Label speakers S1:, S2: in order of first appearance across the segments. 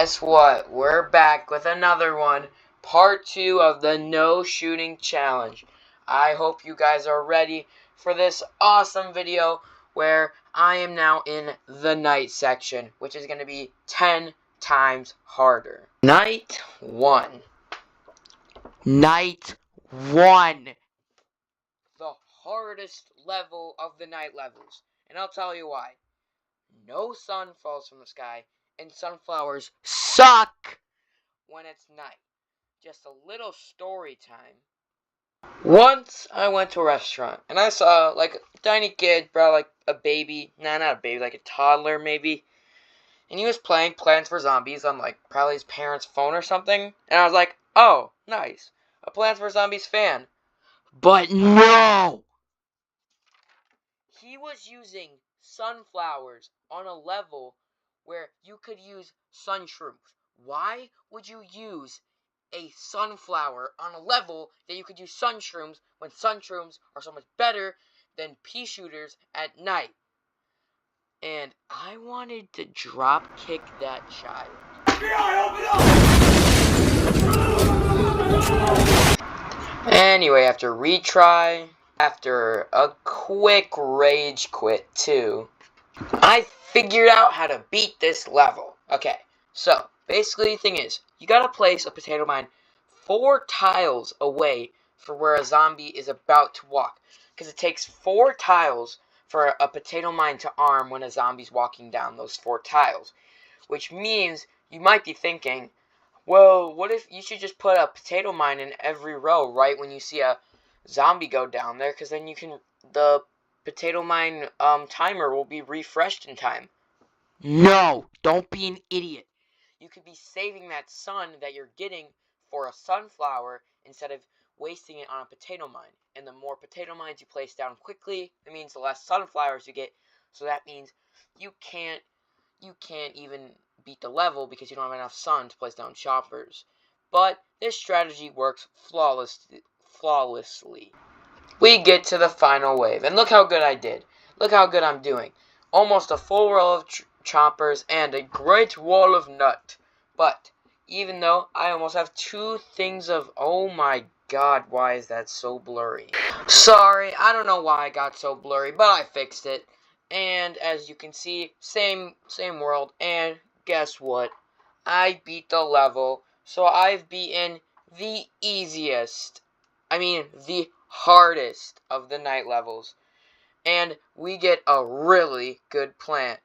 S1: guess what? We're back with another one. Part 2 of the no shooting challenge. I hope you guys are ready for this awesome video where I am now in the night section, which is going to be 10 times harder. Night 1. Night 1. The hardest level of the night levels. And I'll tell you why. No sun falls from the sky, and sunflowers suck when it's night. Just a little story time. Once I went to a restaurant, and I saw, like, a tiny kid, bro, like a baby. Nah, not a baby, like a toddler, maybe. And he was playing Plants vs. Zombies on, like, probably his parents' phone or something. And I was like, oh, nice. A Plants vs. Zombies fan. But no! He was using sunflowers on a level where you could use sun shrooms. Why would you use a sunflower on a level that you could use sun shrooms when sun shrooms are so much better than pea shooters at night? And I wanted to drop kick that child. Anyway, after retry, after a quick rage quit too, I figured out how to beat this level. Okay, so basically the thing is, you gotta place a potato mine 4 tiles away from where a zombie is about to walk. Because it takes 4 tiles for a potato mine to arm when a zombie's walking down those 4 tiles. Which means you might be thinking, well, what if you should just put a potato mine in every row right when you see a zombie go down there? Because then you can, the potato mine timer will be refreshed in time. No, don't be an idiot. You could be saving that sun that you're getting for a sunflower instead of wasting it on a potato mine. And the more potato mines you place down quickly, it means the less sunflowers you get. So that means you can't even beat the level because you don't have enough sun to place down choppers. But this strategy works flawlessly. We get to the final wave, and look how good I did. Look how good I'm doing. Almost a full row of choppers and a great wall of nut. But even though I almost have 2 things of, oh my god, why is that so blurry? Sorry, I don't know why I got so blurry, but I fixed it. And as you can see, same world, and guess what? I beat the level, so I've beaten the the hardest of the night levels. And we get a really good plant.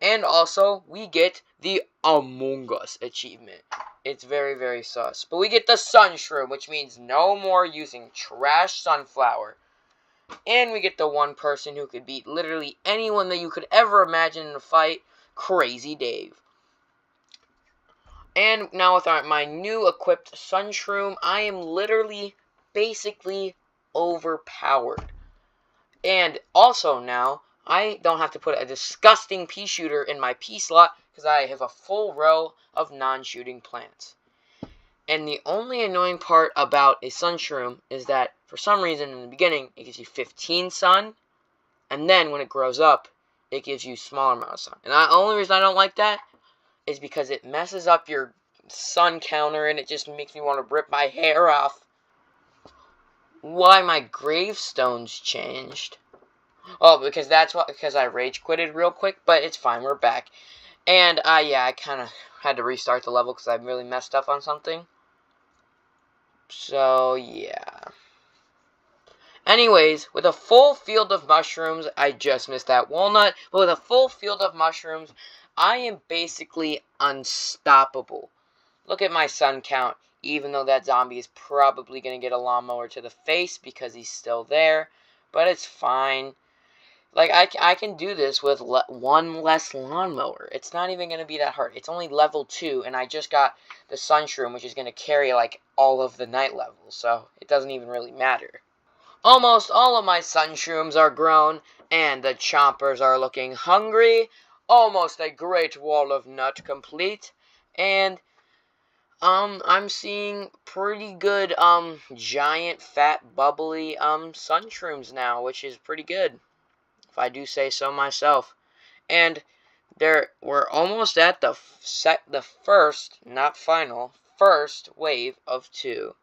S1: And also, we get the Among Us achievement. It's very, very sus. But we get the Sun Shroom, which means no more using trash sunflower. And we get the one person who could beat literally anyone that you could ever imagine in a fight, Crazy Dave. And now with my new equipped Sun Shroom, I am literally, basically, overpowered. And also now, I don't have to put a disgusting pea shooter in my pea slot because I have a full row of non-shooting plants. And the only annoying part about a sun shroom is that for some reason in the beginning it gives you 15 sun, and then when it grows up it gives you smaller amount of sun. And the only reason I don't like that is because it messes up your sun counter and it just makes me want to rip my hair off. Why my gravestones changed? Oh, because I rage quitted real quick, but it's fine, we're back. And yeah, I kind of had to restart the level because I really messed up on something. So yeah. Anyways, with a full field of mushrooms, I just missed that walnut, but with a full field of mushrooms, I am basically unstoppable. Look at my sun count, even though that zombie is probably going to get a lawnmower to the face because he's still there, but it's fine. Like, I can do this with one less lawnmower. It's not even going to be that hard. It's only level 2, and I just got the Sun Shroom, which is going to carry, like, all of the night levels, so it doesn't even really matter. Almost all of my Sun Shrooms are grown, and the chompers are looking hungry. Almost a great wall of nut complete, and I'm seeing pretty good, giant, fat, bubbly, Sun Shrooms now, which is pretty good, if I do say so myself. And we're almost at the first, not final, first wave of 2.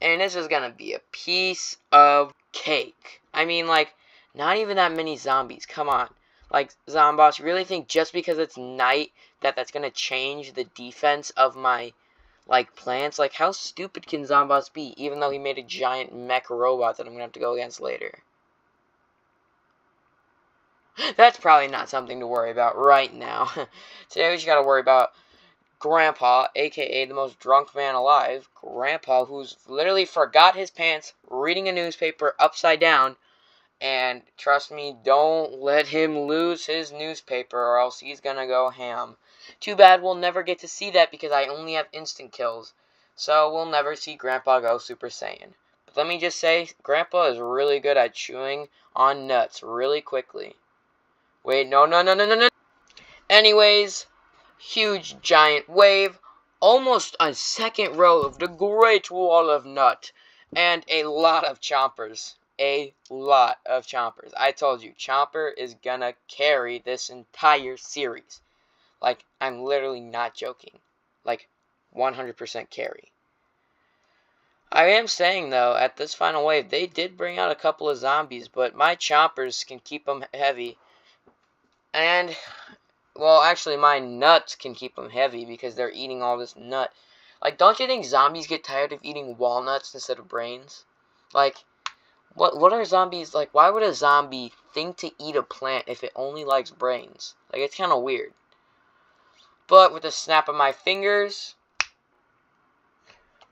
S1: And this is gonna be a piece of cake. I mean, like, not even that many zombies. Come on. Like, Zomboss, you really think just because it's night that's gonna change the defense of my, like, plants? Like, how stupid can Zomboss be, even though he made a giant mech robot that I'm gonna have to go against later? That's probably not something to worry about right now. Today we just gotta worry about Grandpa, aka the most drunk man alive. Grandpa, who's literally forgot his pants, reading a newspaper upside down. And trust me, don't let him lose his newspaper or else he's gonna go ham. Too bad we'll never get to see that because I only have instant kills. So we'll never see Grandpa go Super Saiyan. But let me just say, Grandpa is really good at chewing on nuts really quickly. Wait, no. Anyways, huge giant wave, almost a second row of the Great Wall of Nut, and a lot of chompers. A lot of chompers. I told you, Chomper is gonna carry this entire series. Like, I'm literally not joking. Like, 100% carry. I am saying, though, at this final wave, they did bring out a couple of zombies, but my chompers can keep them heavy. And, well, actually, my nuts can keep them heavy because they're eating all this nut. Like, don't you think zombies get tired of eating walnuts instead of brains? Like, what are zombies, like, why would a zombie think to eat a plant if it only likes brains? Like, it's kind of weird. But with a snap of my fingers,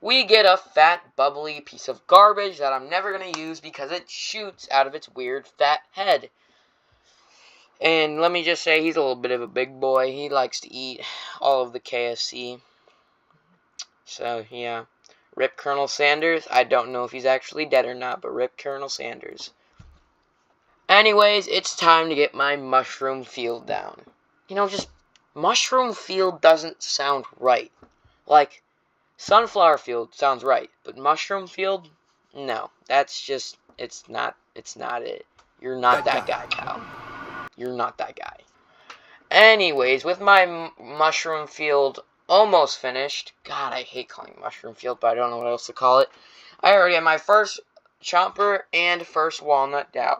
S1: we get a fat, bubbly piece of garbage that I'm never going to use because it shoots out of its weird fat head. And let me just say, he's a little bit of a big boy. He likes to eat all of the KFC. So, yeah. Rip Colonel Sanders. I don't know if he's actually dead or not, but rip Colonel Sanders. Anyways, it's time to get my mushroom field down. You know, just mushroom field doesn't sound right. Like, sunflower field sounds right, but mushroom field? No. That's just, it's not it. You're not that guy, pal. You're not that guy. Anyways, with my mushroom field almost finished. God, I hate calling it mushroom field, but I don't know what else to call it. I already have my first chomper and first walnut down.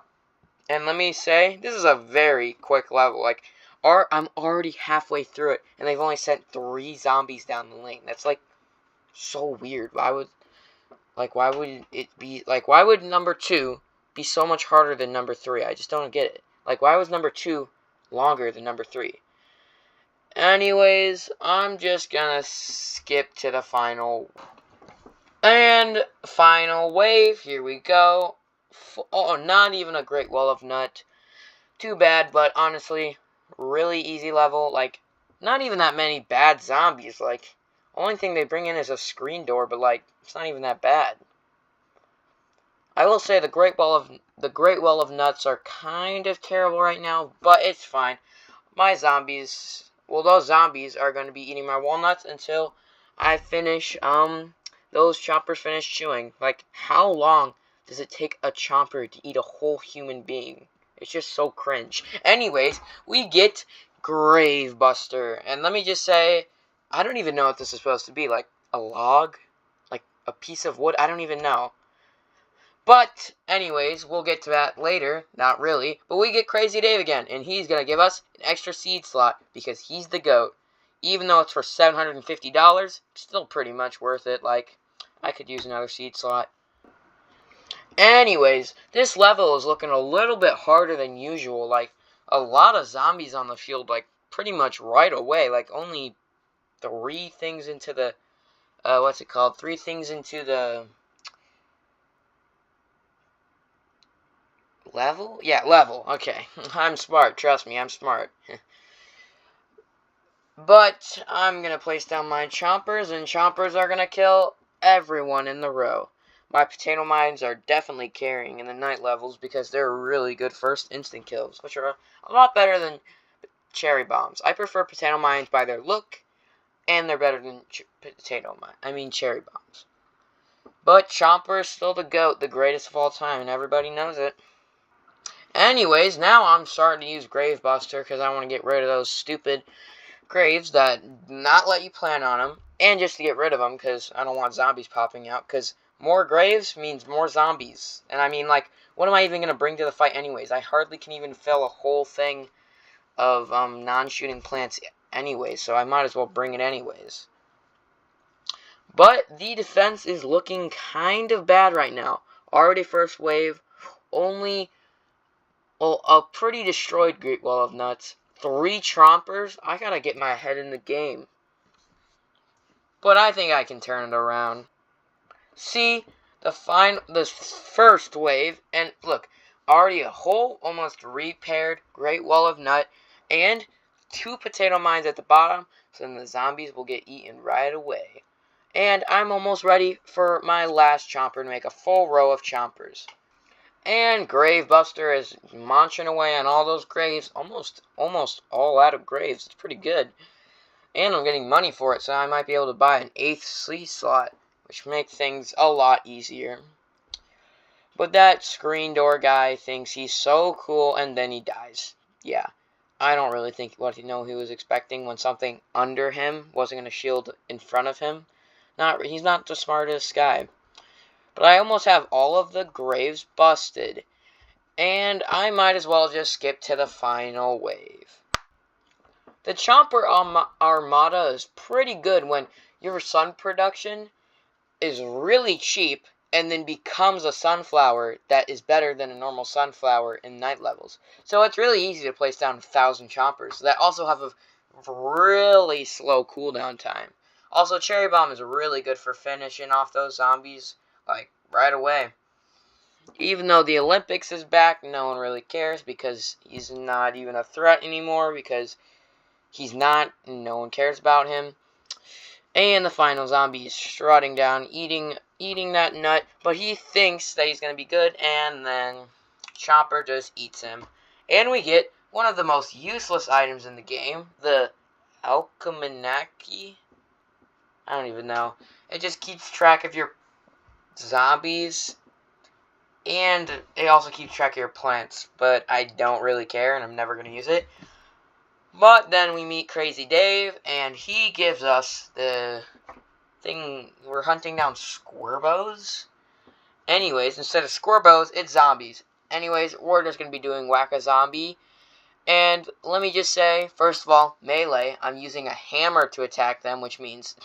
S1: And let me say, this is a very quick level. Like, I'm already halfway through it, and they've only sent 3 zombies down the lane. That's, like, so weird. Why would number 2 be so much harder than number 3? I just don't get it. Like, why was number 2 longer than number 3? Anyways, I'm just gonna skip to the final. And final wave, here we go. Oh, not even a Great Wall of Nut. Too bad, but honestly, really easy level. Like, not even that many bad zombies. Like, only thing they bring in is a screen door, but like, it's not even that bad. I will say the Great Wall of Nuts are kind of terrible right now, but it's fine. My zombies, well, those zombies are going to be eating my walnuts until I finish, those chompers finish chewing. Like, how long does it take a chomper to eat a whole human being? It's just so cringe. Anyways, we get Gravebuster. And let me just say, I don't even know what this is supposed to be. Like, a log? Like, a piece of wood? I don't even know. But, anyways, we'll get to that later. Not really. But we get Crazy Dave again. And he's going to give us an extra seed slot because he's the GOAT. Even though it's for $750, still pretty much worth it. Like, I could use another seed slot. Anyways, this level is looking a little bit harder than usual. Like, a lot of zombies on the field, like, pretty much right away. Like, only 3 things into the, 3 things into the level? Yeah, level. Okay. I'm smart. Trust me, I'm smart. But I'm going to place down my chompers, and chompers are going to kill everyone in the row. My potato mines are definitely carrying in the night levels because they're really good first instant kills, which are a lot better than cherry bombs. I prefer potato mines by their look, and they're better than cherry bombs. But Chomper is still the GOAT, the greatest of all time, and everybody knows it. Anyways, now I'm starting to use Gravebuster because I want to get rid of those stupid graves that not let you plant on them, and just to get rid of them because I don't want zombies popping out, because more graves means more zombies. And I mean, like, what am I even going to bring to the fight anyways? I hardly can even fill a whole thing of non-shooting plants anyways, so I might as well bring it anyways. But the defense is looking kind of bad right now. Already first wave, only a pretty destroyed Great Wall of Nuts. 3 Chompers? I gotta get my head in the game. But I think I can turn it around. See, the first wave, and look, already a whole, almost repaired Great Wall of Nut, and 2 potato mines at the bottom, so then the zombies will get eaten right away. And I'm almost ready for my last Chomper to make a full row of Chompers. And Gravebuster is munching away on all those graves, almost all out of graves. It's pretty good. And I'm getting money for it, so I might be able to buy an 8th C slot, which makes things a lot easier. But that screen door guy thinks he's so cool, and then he dies. Yeah, I don't really think what he was expecting when something under him wasn't going to shield in front of him. He's not the smartest guy. But I almost have all of the graves busted, and I might as well just skip to the final wave. The Chomper Armada is pretty good when your sun production is really cheap and then becomes a sunflower that is better than a normal sunflower in night levels. So it's really easy to place down 1,000 Chompers that also have a really slow cooldown time. Also, Cherry Bomb is really good for finishing off those zombies, like, right away. Even though the Olympics is back, no one really cares because he's not even a threat anymore because he's not, no one cares about him. And the final zombie is strutting down, eating that nut, but he thinks that he's going to be good, and then Chomper just eats him. And we get one of the most useless items in the game, the Alchemachi. I don't even know. It just keeps track of your zombies, and it also keeps track of your plants, but I don't really care, and I'm never going to use it. But then we meet Crazy Dave, and he gives us the thing. We're hunting down Squirbows. Anyways, instead of Squirbows, it's zombies. Anyways, we're just going to be doing Whack-A-Zombie. And let me just say, first of all, melee. I'm using a hammer to attack them, which means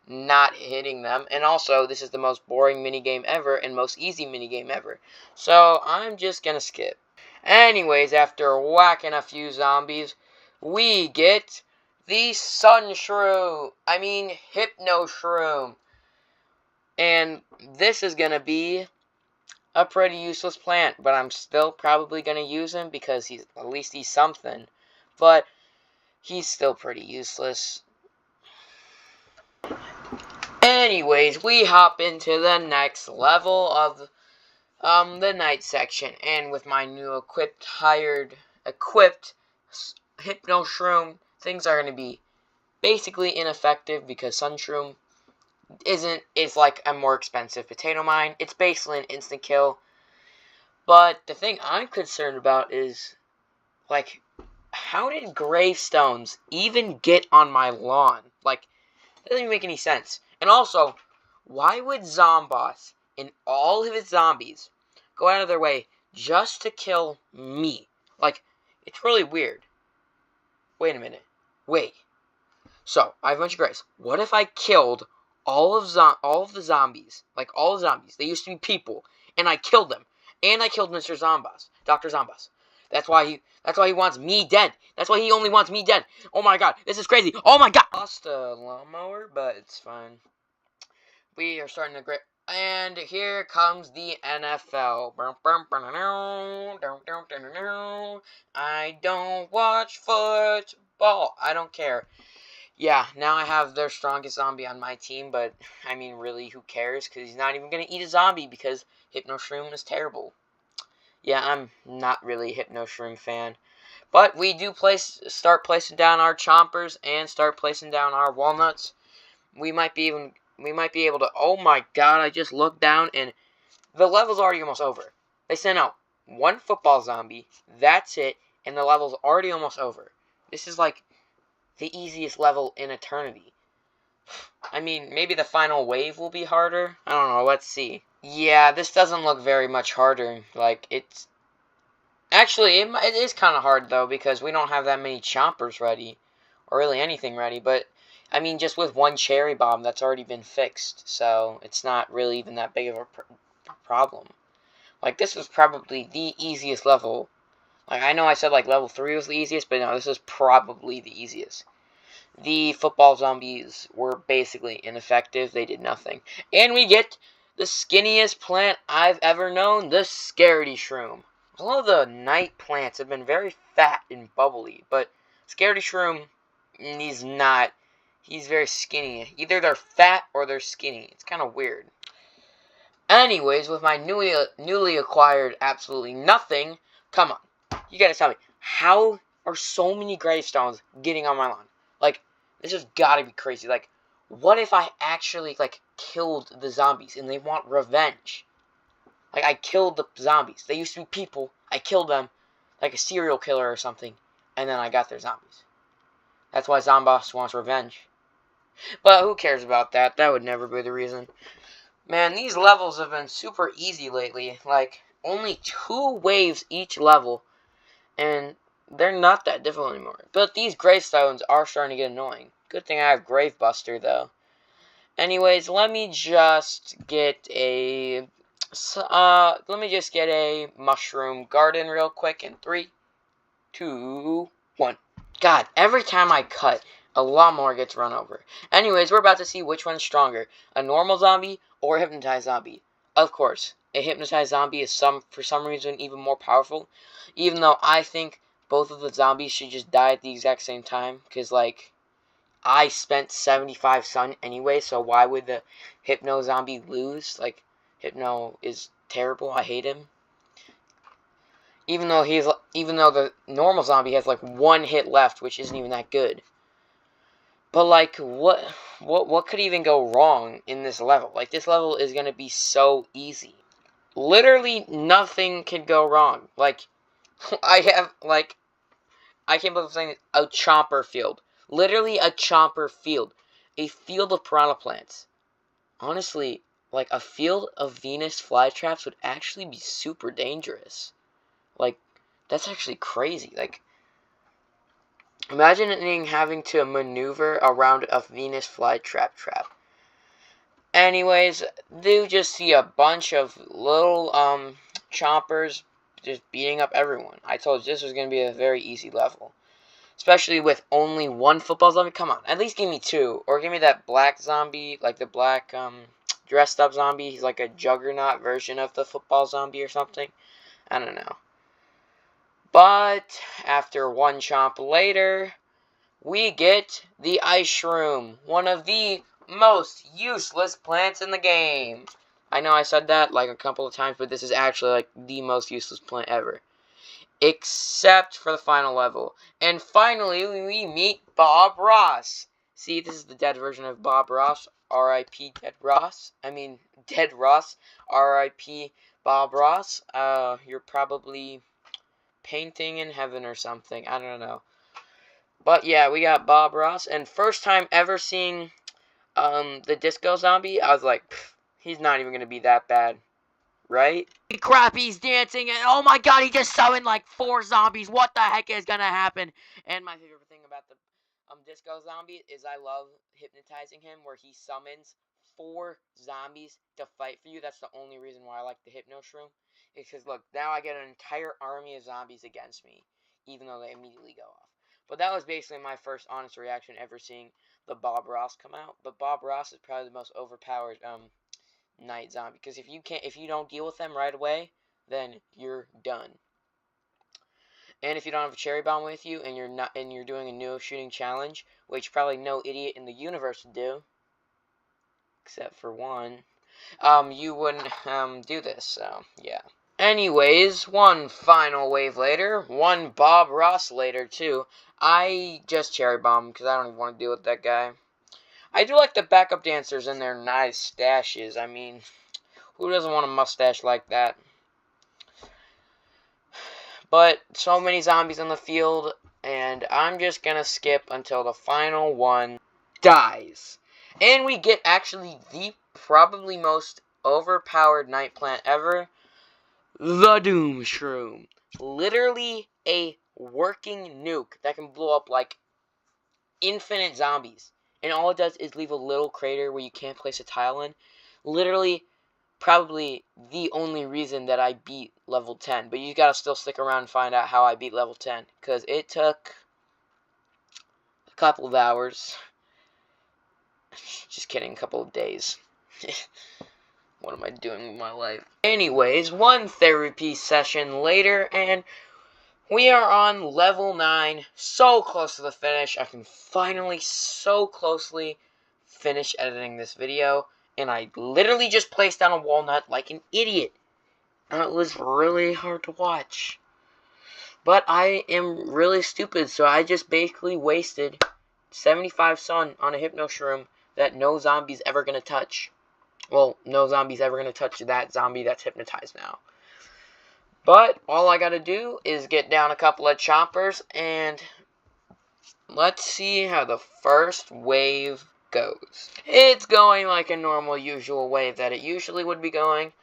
S1: not hitting them. And also, this is the most boring minigame ever and most easy minigame ever. So, I'm just going to skip. Anyways, after whacking a few zombies, we get the Sun Shroom. Hypno Shroom. And this is going to be a pretty useless plant, but I'm still probably going to use him because at least he's something. But he's still pretty useless. Anyways, we hop into the next level of the night section, and with my new equipped Hypno Shroom, things are going to be basically ineffective because Sun Shroom is like a more expensive potato mine. It's basically an instant kill. But the thing I'm concerned about is, like, how did gravestones even get on my lawn? Like, that doesn't even make any sense. And also, why would Zomboss and all of his zombies go out of their way just to kill me? Like, it's really weird. Wait a minute. Wait. So, I have a bunch of graves. What if I killed all of the zombies? Like, all the zombies. They used to be people. And I killed them. And I killed Mr. Zomboss. Dr. Zomboss. That's why he wants me dead. That's why he only wants me dead. Oh my god. This is crazy. Oh my god. Lost a lawnmower, but it's fine. We are starting to grip. And here comes the NFL. I don't watch football. I don't care. Yeah, now I have their strongest zombie on my team, but, really, who cares? Because he's not even going to eat a zombie because Hypno Shroom is terrible. Yeah, I'm not really a Hypno Shroom fan. But we do start placing down our Chompers and start placing down our Walnuts. We might be able to... Oh my god, I just looked down and the level's already almost over. They sent out one football zombie. That's it. And the level's already almost over. This is like the easiest level in eternity. I mean, maybe the final wave will be harder. I don't know. Let's see. Yeah, this doesn't look very much harder. Like, it's... Actually, it is kind of hard, though, because we don't have that many chompers ready. Or really anything ready. But, I mean, just with one cherry bomb, that's already been fixed. So, it's not really even that big of a problem. Like, this is probably the easiest level. Like, I know I said, like, level 3 was the easiest, but no, this is probably the easiest. The football zombies were basically ineffective. They did nothing. And we get the skinniest plant I've ever known, the Scaredy Shroom. All of the night plants have been very fat and bubbly, but Scaredy Shroom, he's not. He's very skinny. Either they're fat or they're skinny. It's kind of weird. Anyways, with my newly acquired absolutely nothing, come on. You gotta tell me, how are so many gravestones getting on my lawn? Like, this has gotta be crazy. Like, what if I actually, like, killed the zombies and they want revenge? Like, I killed the zombies. They used to be people. I killed them, like a serial killer or something, and then I got their zombies. That's why Zomboss wants revenge. But who cares about that? That would never be the reason. Man, these levels have been super easy lately. Like, only 2 waves each level. And they're not that difficult anymore. But these gravestones are starting to get annoying. Good thing I have Gravebuster, though. Anyways, let me just get a... mushroom garden real quick in 3, 2, 1. God, every time I cut, a lawnmower gets run over. Anyways, we're about to see which one's stronger. A normal zombie or a hypnotized zombie. Of course, a hypnotized zombie is for some reason even more powerful. Even though I think both of the zombies should just die at the exact same time. Because, like, I spent 75 sun anyway, so why would the hypno zombie lose? Like, Hypno is terrible. I hate him. Even though the normal zombie has like 1 hit left, which isn't even that good. But like, what could even go wrong in this level? Like, this level is gonna be so easy. Literally nothing can go wrong. Like, I can't believe I'm saying it, a chomper field. Literally a chomper field. A field of piranha plants. Honestly, like, a field of Venus flytraps would actually be super dangerous. Like, that's actually crazy. Like, imagine having to maneuver around a Venus flytrap trap. Anyways, you just see a bunch of little, chompers just beating up everyone. I told you this was going to be a very easy level. Especially with only 1 football zombie. Come on, at least give me 2. Or give me that black zombie, like the black, dressed up zombie. He's like a juggernaut version of the football zombie or something. I don't know. But after 1 chomp later, we get the Ice Shroom, one of the most useless plants in the game. I know I said that like a couple of times, but this is actually like the most useless plant ever. Except for the final level. And finally, we meet Bob Ross. See, this is the dead version of Bob Ross. R.I.P. Dead Ross. I mean, Dead Ross. R.I.P. Bob Ross. You're probably painting in heaven or something. I don't know. But yeah, we got Bob Ross. And first time ever seeing the disco zombie, I was like, he's not even going to be that bad. Right? Crap, he's dancing, and oh my god, he just summoned like 4 zombies. What the heck is gonna happen? And my favorite thing about the disco zombie is I love hypnotizing him, where he summons 4 zombies to fight for you. That's the only reason why I like the Hypno Shroom. It's because, look, now I get an entire army of zombies against me, even though they immediately go off. But that was basically my first honest reaction ever seeing the Bob Ross come out. But Bob Ross is probably the most overpowered night zombie, because if you don't deal with them right away, then you're done. And if you don't have a cherry bomb with you, and you're doing a no shooting challenge, which probably no idiot in the universe would do, except for one, you wouldn't do this. So yeah. Anyways, 1 final wave later, 1 Bob Ross later too. I just cherry bomb because I don't even want to deal with that guy. I do like the backup dancers and their nice stashes. I mean, who doesn't want a mustache like that? But so many zombies on the field, and I'm just gonna skip until the final one dies. And we get actually the probably most overpowered night plant ever, the Doom Shroom. Literally a working nuke that can blow up like infinite zombies. And all it does is leave a little crater where you can't place a tile in. Literally, probably the only reason that I beat level 10. But you gotta still stick around and find out how I beat level 10. Because it took a couple of hours. Just kidding, a couple of days. What am I doing with my life? Anyways, one therapy session later, and we are on level 9, so close to the finish. I can finally so closely finish editing this video, and I literally just placed down a walnut like an idiot. And it was really hard to watch. But I am really stupid, so I just basically wasted 75 sun on a Hypno Shroom that no zombie's ever gonna touch. Well, no zombie's ever gonna touch that zombie that's hypnotized now. But all I gotta do is get down a couple of chompers, and let's see how the first wave goes. It's going like a normal, usual wave that it usually would be going.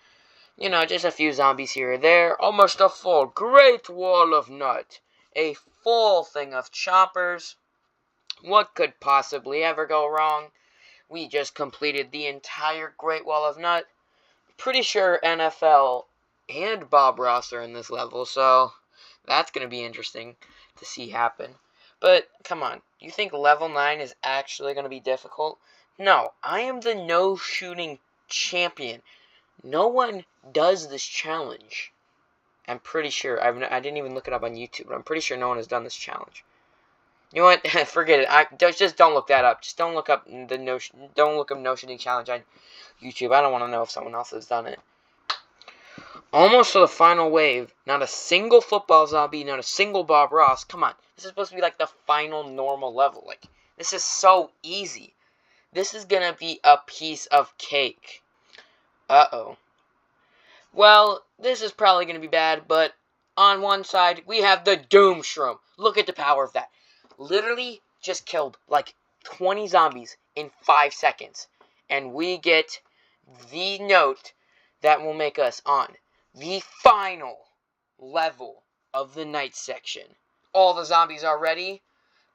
S1: You know, just a few zombies here or there. Almost a full Great Wall of Nut. A full thing of chompers. What could possibly ever go wrong? We just completed the entire Great Wall of Nut. Pretty sure NFL and Bob Ross are in this level, so that's going to be interesting to see happen. But, come on, you think level 9 is actually going to be difficult? No, I am the no-shooting champion. No one does this challenge. I'm pretty sure. I didn't even look it up on YouTube, but I'm pretty sure no one has done this challenge. You know what? Forget it. Just don't look that up. Just don't look up don't look up no-shooting challenge on YouTube. I don't want to know if someone else has done it. Almost to the final wave. Not a single football zombie, not a single Bob Ross. Come on. This is supposed to be like the final normal level. Like, this is so easy. This is gonna be a piece of cake. Uh-oh. Well, this is probably gonna be bad, but on one side, we have the Doom Shroom. Look at the power of that. Literally just killed like 20 zombies in 5 seconds. And we get the note that will make us on the final level of the night section. All the zombies are ready,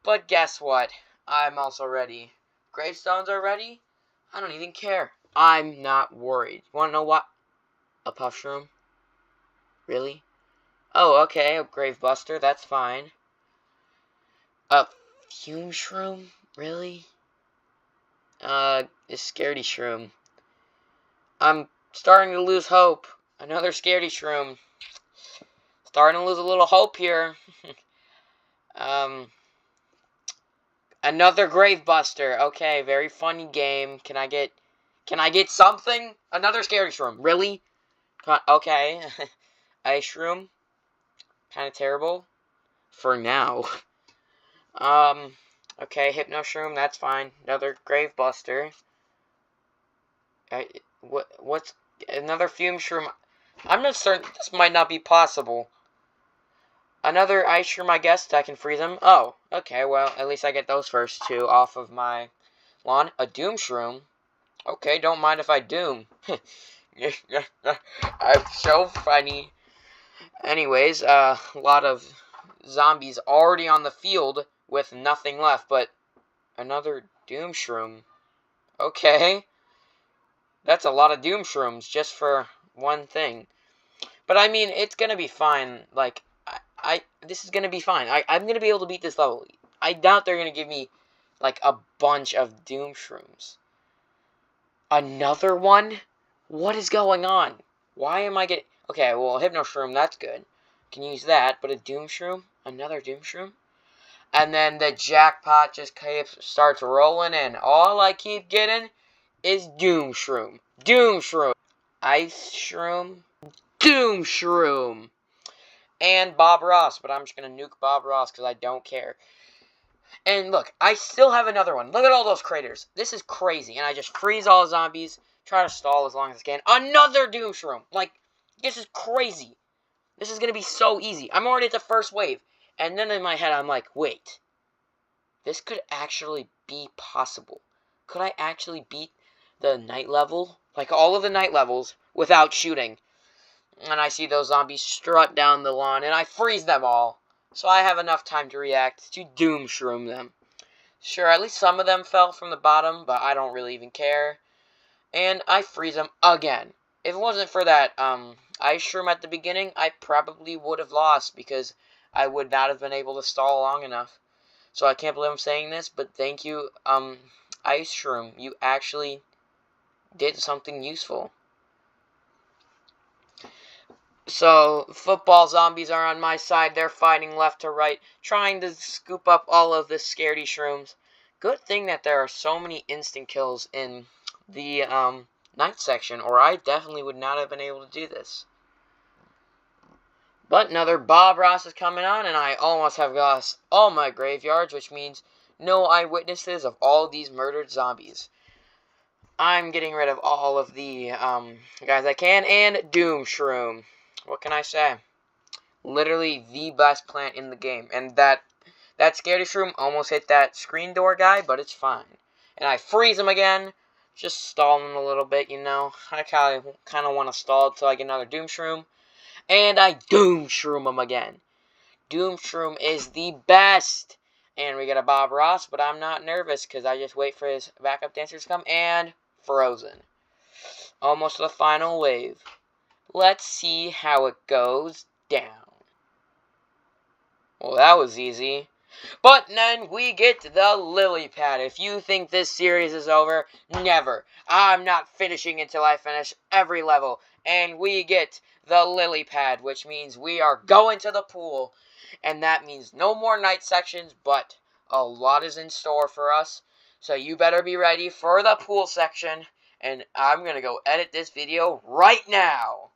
S1: but guess what? I'm also ready. Gravestones are ready? I don't even care. I'm not worried. You wanna know what? A puff shroom? Really? Oh, okay, a grave buster, that's fine. A fume shroom? Really? A scaredy shroom. I'm starting to lose hope. Another scaredy shroom. Starting to lose a little hope here. Another grave buster. Okay, very funny game. Can I get something? Another scaredy shroom. Really? Okay. Ice shroom. Kind of terrible. For now. Okay, Hypno Shroom, that's fine. Another Grave Buster. What's another Fume Shroom? I'm not certain this might not be possible. Another Ice Shroom, I guess, I can freeze them. Oh, okay, well, at least I get those first two off of my lawn. A Doom Shroom. Okay, don't mind if I doom. I'm so funny. Anyways, a lot of zombies already on the field with nothing left, but another Doom Shroom. Okay. That's a lot of Doom Shrooms just for one thing. But I mean, it's gonna be fine. Like, this is gonna be fine. I'm gonna be able to beat this level. I doubt they're gonna give me, like, a bunch of Doom Shrooms. Another one? What is going on? Why am I getting... Okay, well, Hypno Shroom, that's good. Can use that, but a Doom Shroom? Another Doom Shroom? And then the jackpot just starts rolling in. All I keep getting is Doom Shroom. Doom Shroom. Ice Shroom. Doom Shroom. And Bob Ross. But I'm just going to nuke Bob Ross because I don't care. And look, I still have another one. Look at all those craters. This is crazy. And I just freeze all the zombies. Try to stall as long as I can. Another Doom Shroom. Like, this is crazy. This is going to be so easy. I'm already at the first wave. And then in my head, I'm like, wait. This could actually be possible. Could I actually beat the night level? Like all of the night levels without shooting. And I see those zombies strut down the lawn, and I freeze them all. So I have enough time to react to Doom Shroom them. Sure, at least some of them fell from the bottom, but I don't really even care. And I freeze them again. If it wasn't for that ice shroom at the beginning, I probably would have lost because I would not have been able to stall long enough. So I can't believe I'm saying this, but thank you, ice shroom. You actually did something useful. So, football zombies are on my side. They're fighting left to right, trying to scoop up all of the scaredy shrooms. Good thing that there are so many instant kills in the night section, or I definitely would not have been able to do this. But another Bob Ross is coming on, and I almost have lost all my graveyards, which means no eyewitnesses of all these murdered zombies. I'm getting rid of all of the guys I can, and Doom Shroom. What can I say? Literally the best plant in the game. And that Scaredy Shroom almost hit that screen door guy, but it's fine. And I freeze him again. Just stall him a little bit, you know. I kind of want to stall until I get another Doom Shroom. And I Doom Shroom him again. Doom Shroom is the best. And we get a Bob Ross, but I'm not nervous because I just wait for his backup dancers to come. And frozen. Almost to the final wave. Let's see how it goes down. Well, that was easy. But then we get to the lily pad. If you think this series is over, never. I'm not finishing until I finish every level. And we get the lily pad, which means we are going to the pool. And that means no more night sections, but a lot is in store for us. So you better be ready for the pool section. And I'm going to go edit this video right now.